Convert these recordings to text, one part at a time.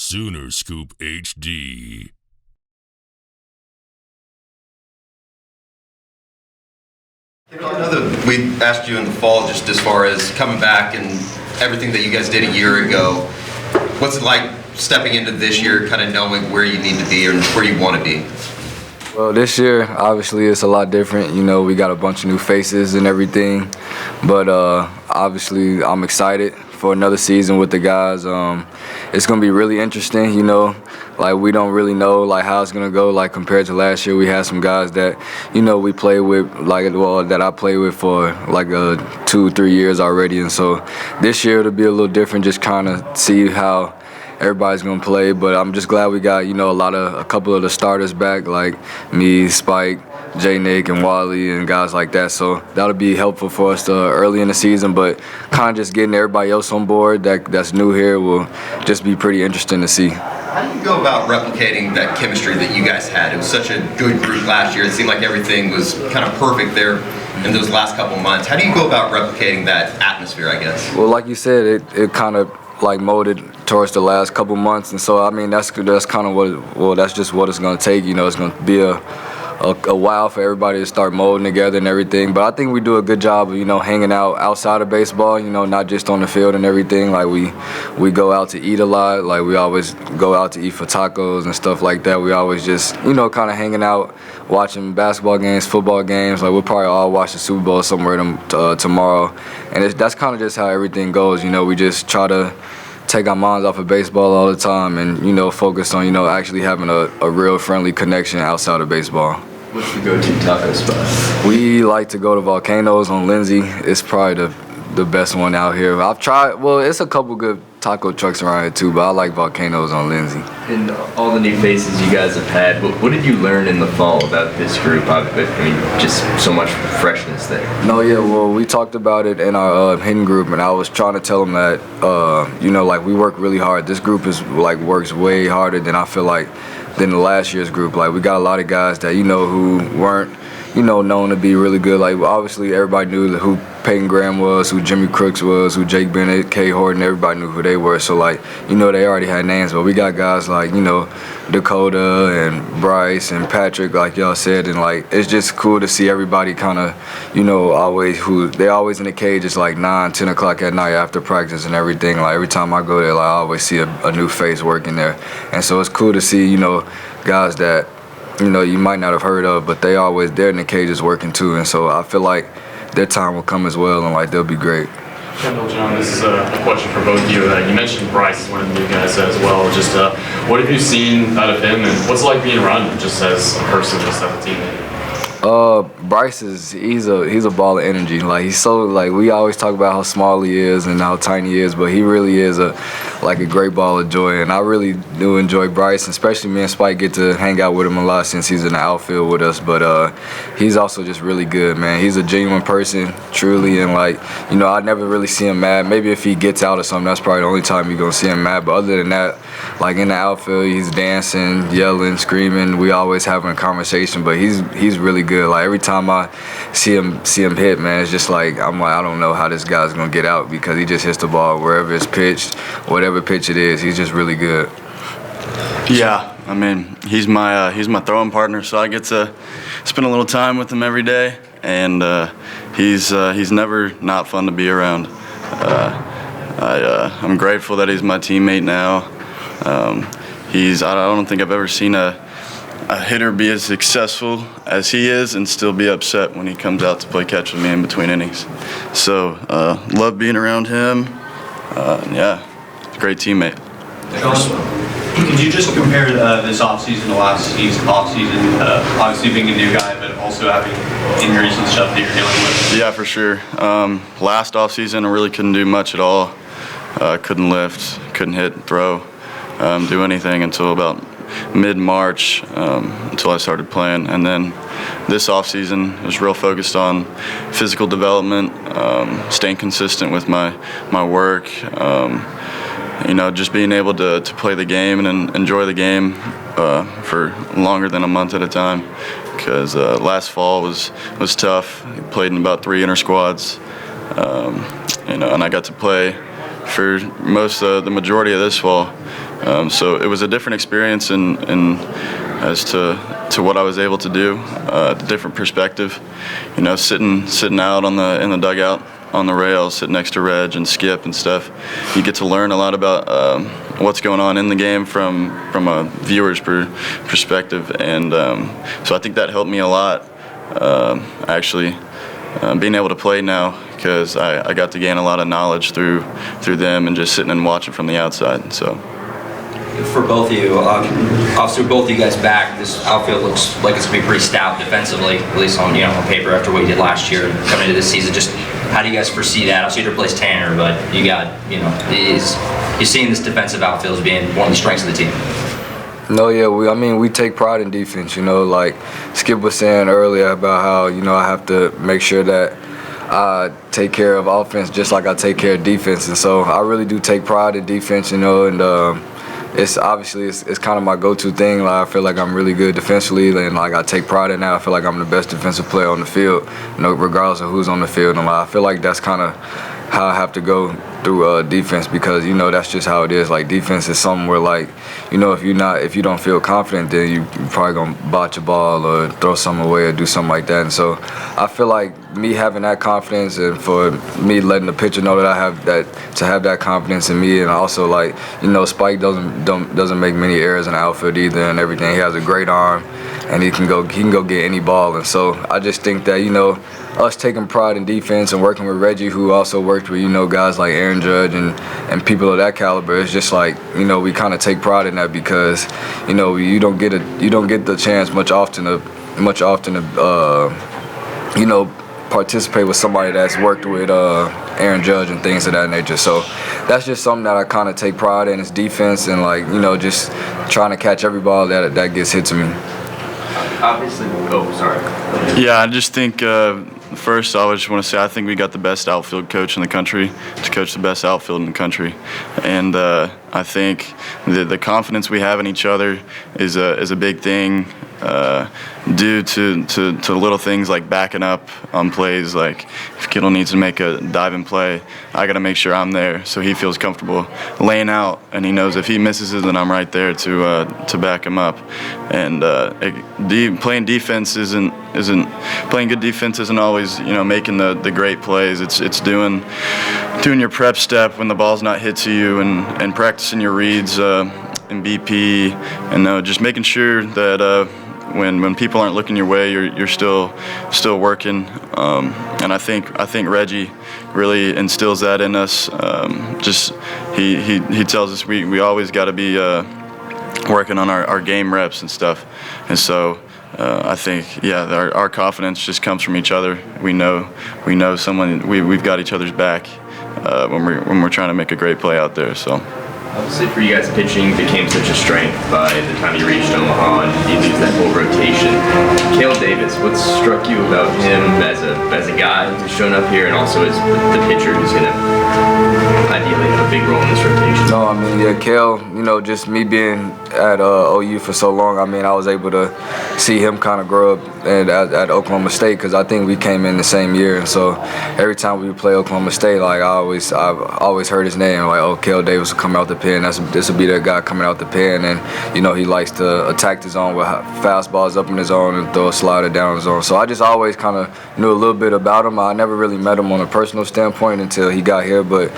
Sooner Scoop HD. I know that we asked you in the fall just as far as coming back and everything that you guys did a year ago. What's it like stepping into this year, kind of knowing where you need to be and where you want to be? Well, this year, obviously, it's a lot different. You know, we got a bunch of new faces and everything. But obviously, I'm excited for another season with the guys. It's going to be really interesting, you know. Like, we don't really know, like, how it's going to go. Like, compared to last year, we had some guys that, you know, we played with, like, well, that I played with for, like, 2-3 years already. And so this year, it'll be a little different, just kind of see how everybody's gonna play, but I'm just glad we got, you know, a couple of the starters back, like me, Spike, J. Nick, and Wally, and guys like that. So that'll be helpful for us early in the season. But kind of just getting everybody else on board that's new here will just be pretty interesting to see. How do you go about replicating that chemistry that you guys had? It was such a good group last year. It seemed like everything was kind of perfect there in those last couple months. How do you go about replicating that atmosphere, I guess? Well, like you said, it kind of like molded towards the last couple months, and so I mean that's kind of that's just what it's gonna take. You know, it's gonna be a while for everybody to start molding together and everything. But I think we do a good job of, you know, hanging out outside of baseball. You know, not just on the field and everything. Like we go out to eat a lot. Like we always go out to eat for tacos and stuff like that. We always just, you know, kind of hanging out, watching basketball games, football games. Like we'll probably all watch the Super Bowl somewhere tomorrow, and that's kind of just how everything goes. You know, we just try to take our minds off of baseball all the time and, you know, focus on, you know, actually having a real friendly connection outside of baseball. What's the go-to taco spot? We like to go to Volcanoes on Lindsay. It's probably the best one out here. I've tried, well, it's a couple good taco trucks around here too, but I like Volcanoes on Lindsay. And all the new faces you guys have had, what did you learn in the fall about this group? I mean, just so much freshness there. No, yeah, well, we talked about it in our hidden group, and I was trying to tell them that, you know, like we work really hard. This group works way harder than I feel like than the last year's group. Like we got a lot of guys that, you know, who weren't, you know, known to be really good. Like obviously everybody knew who Peyton Graham was, who Jimmy Crooks was, who Jake Bennett, Kay Horton, everybody knew who they were. So like, you know, they already had names, but we got guys like, you know, Dakota and Bryce and Patrick, like y'all said, and like it's just cool to see everybody kind of, you know, they're always in the cage. It's like 9-10 o'clock at night after practice and everything. Like every time I go there, like I always see a new face working there, and so it's cool to see, you know, guys that, you know, you might not have heard of, but they're in the cages working too, and so I feel like their time will come as well, and like they'll be great. Kendall, John, this is a question for both of you. You mentioned Bryce is one of the new guys as well. Just what have you seen out of him, and what's it like being around him just as a person, just as a teammate? Bryce he's a ball of energy. Like he's so, like, we always talk about how small he is and how tiny he is, but he really is a great ball of joy. And I really do enjoy Bryce, especially me and Spike get to hang out with him a lot since he's in the outfield with us. But he's also just really good, man. He's a genuine person, truly, and like, you know, I never really see him mad. Maybe if he gets out or something, that's probably the only time you're gonna see him mad. But other than that, like in the outfield, he's dancing, yelling, screaming. We always having a conversation, but he's really good. Like every time I see him hit, man, it's just like I don't know how this guy's gonna get out, because he just hits the ball wherever it's pitched, whatever pitch it is. He's just really good. Yeah, I mean, he's my throwing partner, so I get to spend a little time with him every day, and he's never not fun to be around. I'm grateful that he's my teammate now. I don't think I've ever seen a hitter be as successful as he is and still be upset when he comes out to play catch with me in between innings. So love being around him. Yeah, great teammate. Could you just compare this offseason to last season, obviously being a new guy, but also having injuries and stuff that you're dealing with? Yeah, for sure. Last offseason, I really couldn't do much at all. Couldn't lift, couldn't hit, throw, do anything until about mid-March, until I started playing. And then this offseason was real focused on physical development, staying consistent with my work, you know, just being able to play the game and enjoy the game for longer than a month at a time, because last fall was tough. I played in about 3 inter squads, you know, and I got to play for the majority of this fall, So it was a different experience in as to what I was able to do, different perspective. You know, sitting out in the dugout on the rails, sitting next to Reg and Skip and stuff, you get to learn a lot about what's going on in the game from a viewer's perspective, and so I think that helped me a lot. Actually, being able to play now, because I got to gain a lot of knowledge through them and just sitting and watching from the outside. So. For both of you, obviously with both of you guys back, this outfield looks like it's going to be pretty stout defensively, at least on on paper after what you did last year and coming into this season. Just how do you guys foresee that? Obviously you replaced Tanner, but you got, you're seeing this defensive outfield as being one of the strengths of the team. No, yeah, we take pride in defense, like Skip was saying earlier about how, I have to make sure that I take care of offense just like I take care of defense. And so I really do take pride in defense, and it's obviously it's kind of my go-to thing. Like, I feel like I'm really good defensively, and like I take pride in that. I feel like I'm the best defensive player on the field, regardless of who's on the field. And like, I feel like that's kind of how I have to go through defense, because that's just how it is. Like, defense is something where, like, if you don't feel confident, then you probably gonna botch a ball or throw something away or do something like that. And so I feel like me having that confidence, and for me letting the pitcher know that I have that confidence in me, and also like Spike doesn't make many errors in the outfield either, and everything. He has a great arm, and he can go get any ball. And so I just think that us taking pride in defense and working with Reggie, who also worked with guys like Aaron Judge and people of that caliber, it's just like we kind of take pride in that, because you don't get the chance much often to participate with somebody that's worked with Aaron Judge and things of that nature. So that's just something that I kind of take pride in, is defense, and like just trying to catch every ball that gets hit to me. Obviously, sorry. Yeah, I just think first I just want to say I think we got the best outfield coach in the country to coach the best outfield in the country, and I think the confidence we have in each other is a big thing. Due to little things like backing up on plays. Like if Kittle needs to make a diving play, I got to make sure I'm there so he feels comfortable laying out, and he knows if he misses it, then I'm right there to back him up. And playing defense isn't playing good defense isn't always making the great plays. It's doing your prep step when the ball's not hit to you, and practicing your reads in BP, and just making sure that when people aren't looking your way, you're still working. And I think Reggie really instills that in us. Just he tells us we always got to be working on our game reps and stuff. And so I think our confidence just comes from each other. We know we've got each other's back when we're trying to make a great play out there. So. Obviously, for you guys, pitching became such a strength by the time you reached Omaha and you lose that whole rotation. Cale Davis, what struck you about him as a guy who's shown up here, and also as the pitcher who's going to ideally have a big role in this rotation? No, Cale, just me being at OU for so long, I was able to see him kind of grow up at Oklahoma State, because I think we came in the same year, and so every time we would play Oklahoma State, like I've always heard his name, like, Cale Davis will come out the pen. This will be that guy coming out the pen, and he likes to attack the zone with fastballs up in the zone and throw a slider down the zone. So I just always kind of knew a little bit about him. I never really met him on a personal standpoint until he got here, but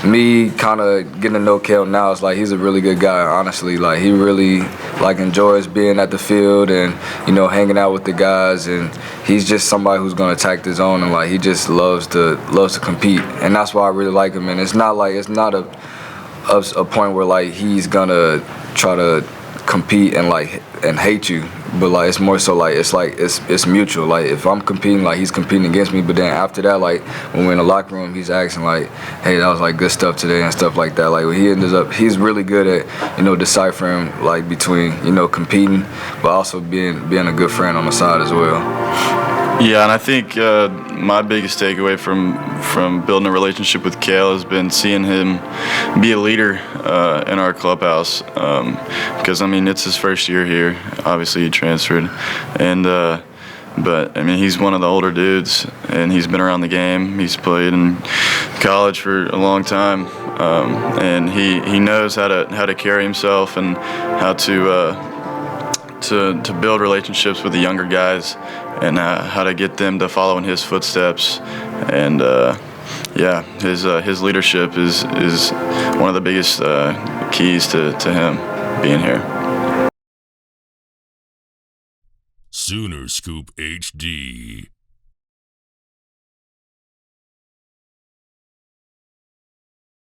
me kind of getting to know Cale now, it's like he's a really good guy, honestly. Like, he really enjoys being at the field and hanging out with the guys, and he's just somebody who's going to attack the zone, and he just loves to compete, and that's why I really like him. And it's not a point where he's gonna try to compete and hate you, but it's more so it's mutual. If I'm competing, he's competing against me, but then after that, when we're in the locker room, he's asking hey, that was good stuff today and stuff like that. He's really good at deciphering between competing, but also being a good friend on the side as well. Yeah, and I think my biggest takeaway from building a relationship with Cale has been seeing him be a leader in our clubhouse, because it's his first year here. Obviously he transferred, and But I mean, he's one of the older dudes, and he's been around the game. He's played in college for a long time, and he knows how to carry himself and how to build relationships with the younger guys, and how to get them to follow in his footsteps. And yeah, his leadership is one of the biggest keys to him being here. Sooner Scoop HD.